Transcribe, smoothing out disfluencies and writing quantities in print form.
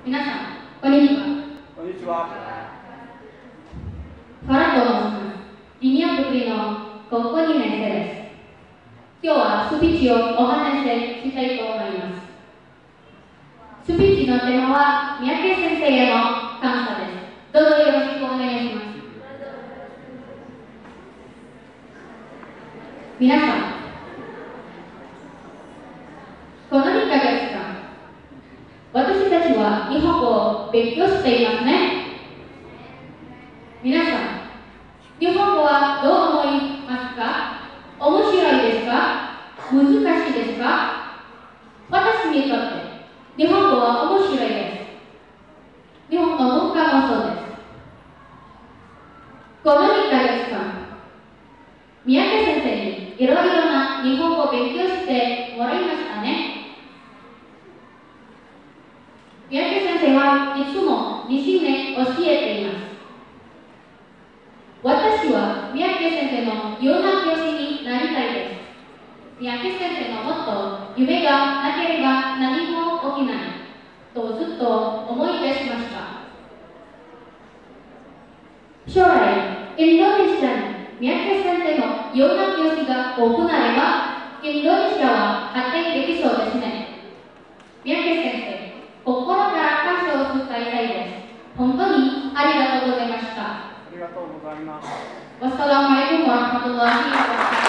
皆さん、こんにちは。こんにちは。ファラと申します。リニア物理の高校2年生です。今日はスピーチをお話ししたいと思います。スピーチのテーマは、三宅先生への感謝です。どうぞよろしくお願いします。皆さん、この2ヶ月間、私たちは日本語を勉強していますね。皆さん、日本語はどう思いますか？面白いですか？難しいですか？私にとって日本語は面白いです。日本の文化もそうです。この2ヶ月間、三宅先生にいろいろな日本語を勉強してもらいましたね。三宅先生はいつも西に教えています。私は三宅先生のような教師になりたいです。三宅先生のもっと夢がなければ何も起きないとずっと思い出しました。将来、インドネシアに三宅先生のような教師が多くなれば、インドネシアは発展できそうですね。三宅先生、心から感謝を伝えたいです。本当にありがとうございました。ありがとうございます。Wassalamualaikum warahmatullahi wabarakatuh.